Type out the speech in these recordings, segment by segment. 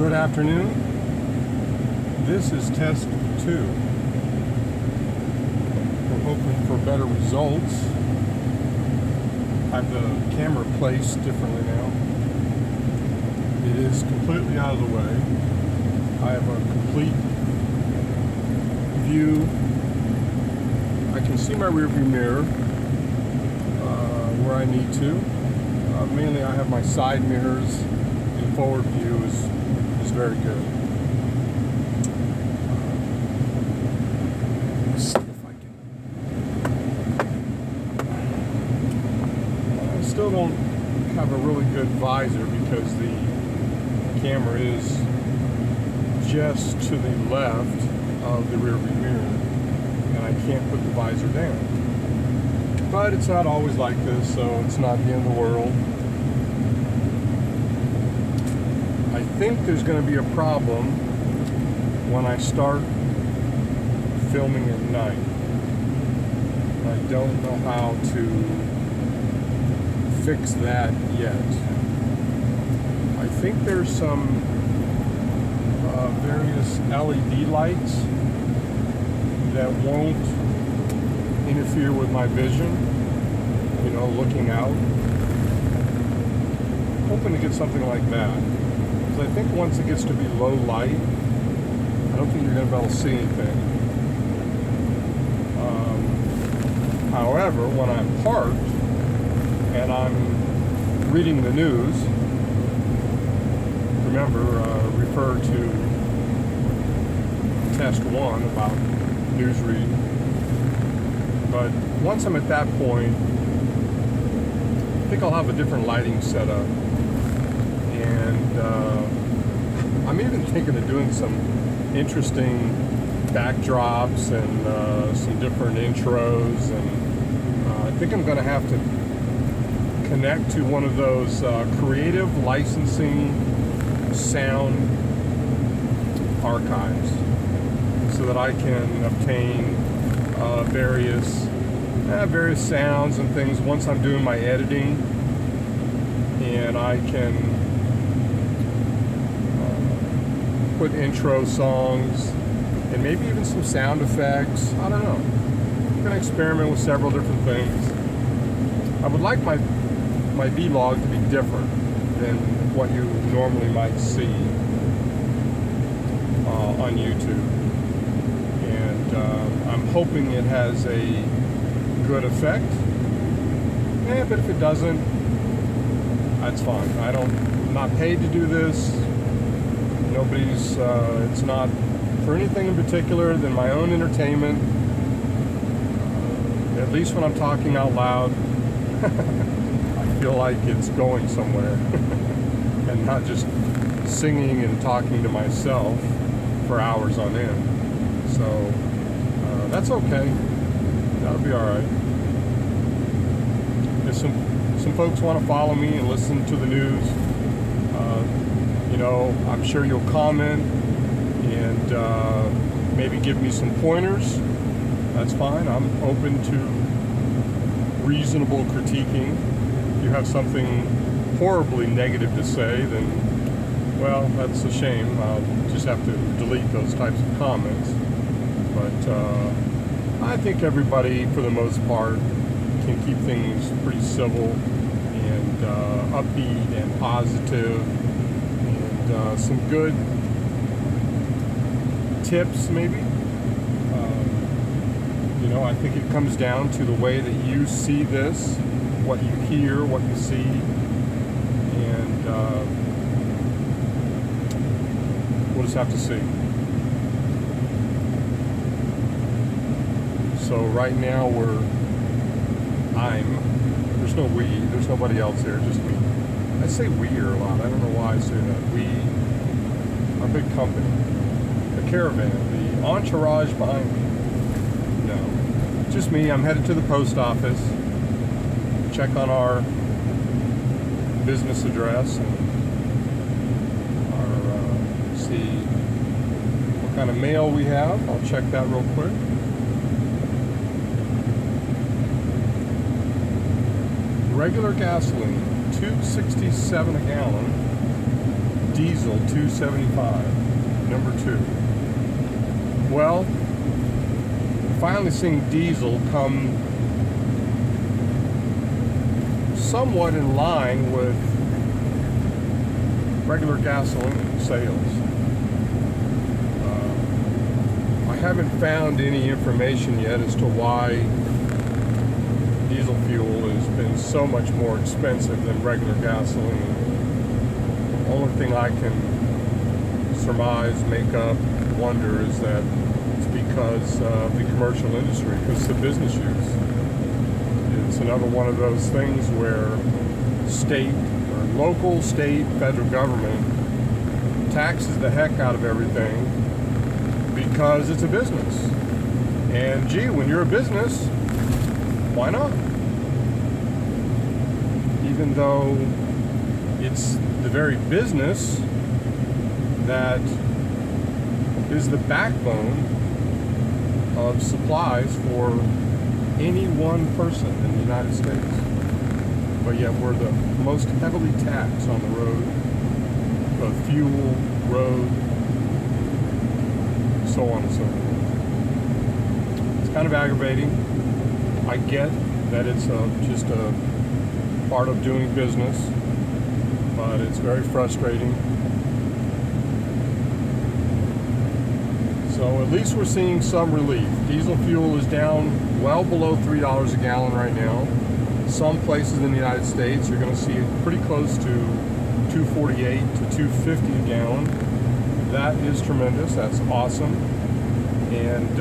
Good afternoon. This is Test 2. We're hoping for better results. I have the camera placed differently now. It is completely out of the way. I have a complete view. I can see my rearview mirror where I need to. Mainly I have my side mirrors. The forward view is very good. Let's see if I can. I still don't have a really good visor because the camera is just to the left of the rearview mirror, and I can't put the visor down. But it's not always like this, so it's not the end of the world. I think there's going to be a problem when I start filming at night. I don't know how to fix that yet. I think there's some various LED lights that won't interfere with my vision, you know, looking out. I'm hoping to get something like that. I think once it gets to be low light, I don't think you're going to be able to see anything. However, when I'm parked and I'm reading the news, remember, refer to Test1 about news reading. But once I'm at that point, I think I'll have a different lighting setup. And I'm even thinking of doing some interesting backdrops and some different intros, and I think I'm going to have to connect to one of those creative licensing sound archives so that I can obtain various sounds and things once I'm doing my editing, and I can put intro songs and maybe even some sound effects. I don't know. I'm going to experiment with several different things. I would like my vlog to be different than what you normally might see on YouTube. And I'm hoping it has a good effect. But if it doesn't, that's fine. I'm not paid to do this. Nobody's, it's not for anything in particular than my own entertainment. At least when I'm talking out loud, I feel like it's going somewhere and not just singing and talking to myself for hours on end. So that's okay. That'll be all right. If some folks want to follow me and listen to the news, you know, I'm sure you'll comment and maybe give me some pointers. That's fine. I'm open to reasonable critiquing. If you have something horribly negative to say, then, well, that's a shame. I'll just have to delete those types of comments. But I think everybody, for the most part, can keep things pretty civil and upbeat and positive. Some good tips, maybe. You know, I think it comes down to the way that you see this, what you hear, what you see, and we'll just have to see. So right now there's no we, there's nobody else here, just me. I say we a lot. I don't know why I say that. We, our big company, the caravan, the entourage behind me. No, just me. I'm headed to the post office, check on our business address, and see what kind of mail we have. I'll check that real quick. Regular gasoline, $2.67 a gallon. diesel 275, number 2. Well, finally seeing diesel come somewhat in line with regular gasoline sales. I haven't found any information yet as to why diesel fuel has been so much more expensive than regular gasoline. The only thing I can surmise, make up, wonder is that it's because of the commercial industry, because of the business use. It's another one of those things where state or local, state, federal government taxes the heck out of everything because it's a business. And gee, when you're a business, why not? Even though it's the very business that is the backbone of supplies for any one person in the United States. But yet we're the most heavily taxed on the road, both fuel, road, so on and so forth. It's kind of aggravating. I get that it's just a part of doing business, but it's very frustrating. So at least we're seeing some relief. Diesel fuel is down well below $3 a gallon right now. Some places in the United States you're going to see it pretty close to $2.48 to $2.50 a gallon. That is tremendous. That's awesome. And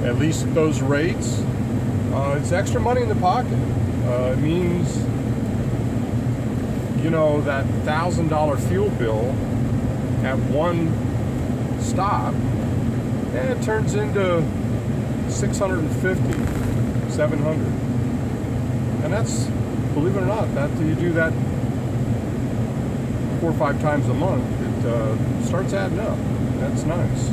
at least at those rates, it's extra money in the pocket. It means, you know, that $1,000 fuel bill at one stop, and it turns into $650, $700. And that's, believe it or not, that you do that 4 or 5 times a month, it starts adding up. That's nice.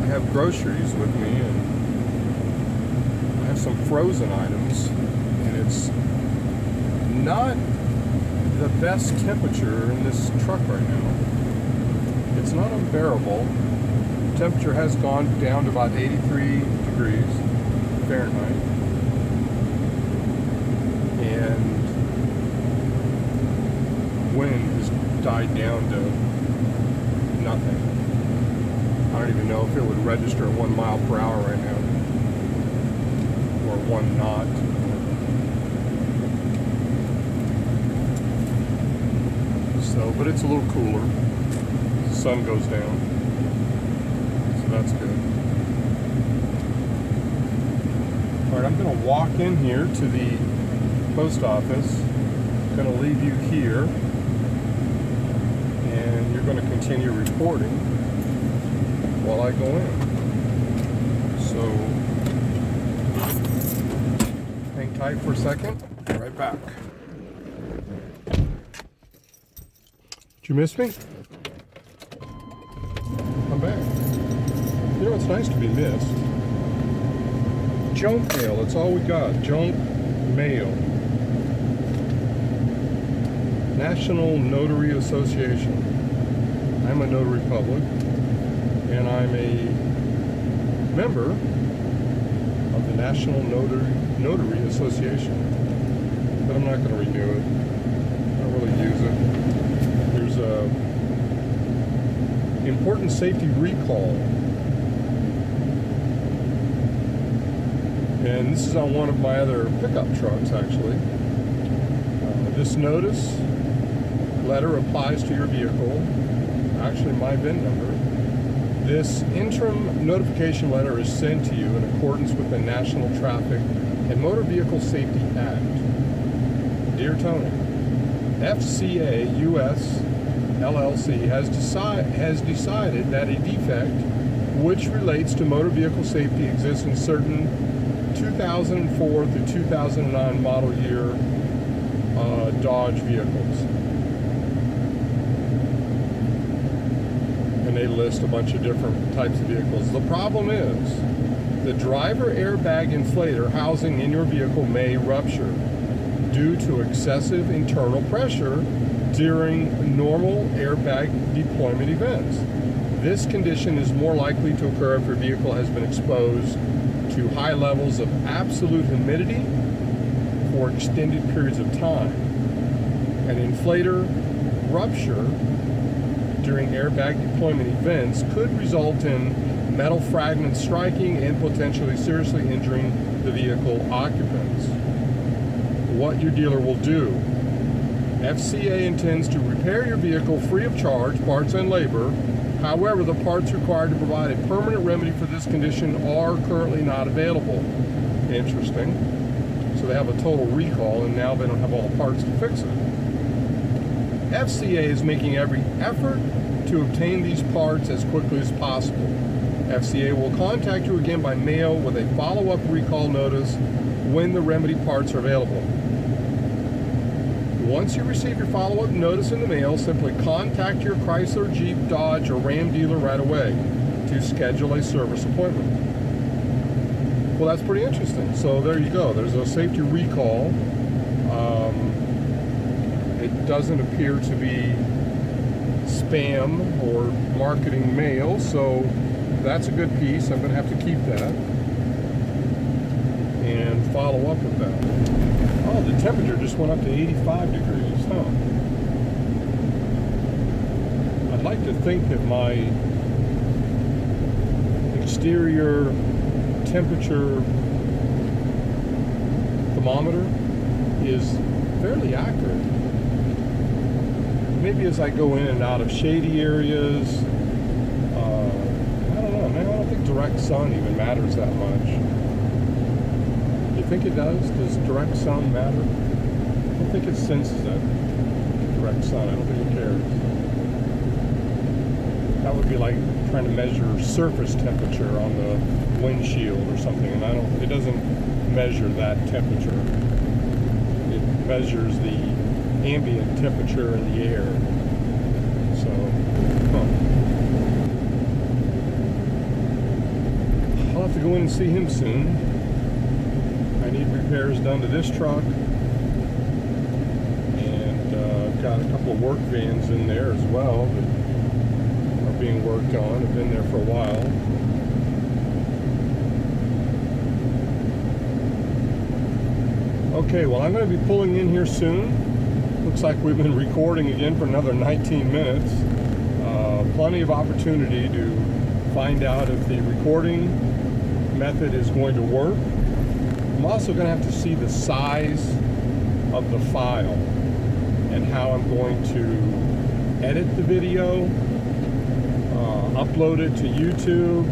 I have groceries with me, and I have some frozen items, and it's not the best temperature in this truck right now. It's not unbearable. The temperature has gone down to about 83 degrees Fahrenheit, and wind has died down to nothing. I don't even know if it would register at 1 mile per hour right now, or 1 knot. So, but it's a little cooler. The sun goes down, so that's good. All right, I'm going to walk in here to the post office. I'm going to leave you here, and you're going to continue reporting while I go in. So, hang tight for a second. Be right back. Did you miss me? I'm back. You know, it's nice to be missed. Junk mail, that's all we got. Junk mail. National Notary Association. I'm a notary public, and I'm a member of the National Notary Association. But I'm not going to renew it. I don't really use it. There's a important safety recall, and this is on one of my other pickup trucks actually. This notice letter applies to your vehicle, actually my VIN number. This interim notification letter is sent to you in accordance with the National Traffic and Motor Vehicle Safety Act. Dear Tony, FCA US LLC has decided that a defect which relates to motor vehicle safety exists in certain 2004 through 2009 model year Dodge vehicles. And they list a bunch of different types of vehicles. The problem is the driver airbag inflator housing in your vehicle may rupture due to excessive internal pressure during normal airbag deployment events. This condition is more likely to occur if your vehicle has been exposed to high levels of absolute humidity for extended periods of time. An inflator rupture during airbag deployment events could result in metal fragments striking and potentially seriously injuring the vehicle occupants. What your dealer will do. FCA intends to repair your vehicle free of charge, parts and labor. However, the parts required to provide a permanent remedy for this condition are currently not available. Interesting. So they have a total recall and now they don't have all the parts to fix it. FCA is making every effort to obtain these parts as quickly as possible. FCA will contact you again by mail with a follow-up recall notice when the remedy parts are available. Once you receive your follow-up notice in the mail, simply contact your Chrysler, Jeep, Dodge, or Ram dealer right away to schedule a service appointment. Well, that's pretty interesting. So there you go. There's a safety recall. It doesn't appear to be spam or marketing mail, so that's a good piece. I'm going to have to keep that and follow up with that. Oh, the temperature just went up to 85 degrees, huh? I'd like to think that my exterior temperature thermometer is fairly accurate. Maybe as I go in and out of shady areas, I don't know, man, I don't think direct sun even matters that much. You think it does? Does direct sun matter? I don't think it senses that direct sun. I don't think it cares. That would be like trying to measure surface temperature on the windshield or something, and it doesn't measure that temperature. It measures the ambient temperature in the air. So, I'll have to go in and see him soon. I need repairs done to this truck, and I've got a couple of work vans in there as well that are being worked on. I've been there for a while. Okay, well, I'm going to be pulling in here soon. Looks like we've been recording again for another 19 minutes. Plenty of opportunity to find out if the recording method is going to work. I'm also going to have to see the size of the file and how I'm going to edit the video, upload it to YouTube,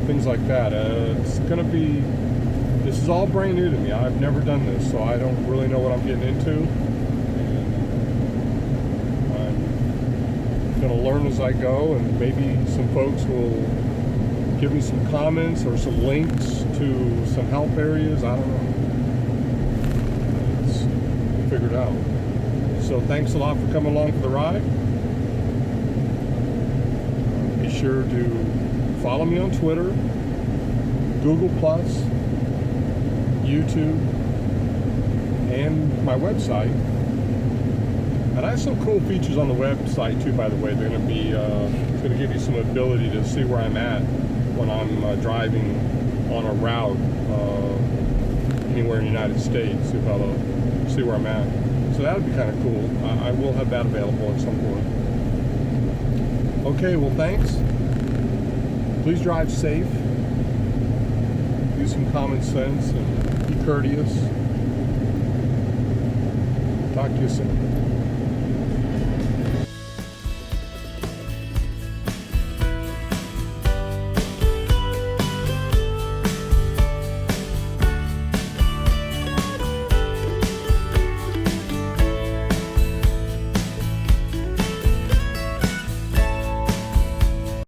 things like that. It's going to be, this is all brand new to me. I've never done this, so I don't really know what I'm getting into. I'm going to learn as I go, and maybe some folks will give me some comments or some links to some help areas. I don't know. Let's figure it out. So thanks a lot for coming along for the ride. Be sure to follow me on Twitter, Google+, YouTube, and my website. And I have some cool features on the website too, by the way. They're going to be it's going to give you some ability to see where I'm at when I'm driving on a route anywhere in the United States. If I'll see where I'm at, so that would be kind of cool. I will have that available at some point. Okay, well, thanks. Please drive safe. Use some common sense and be courteous. Talk to you soon.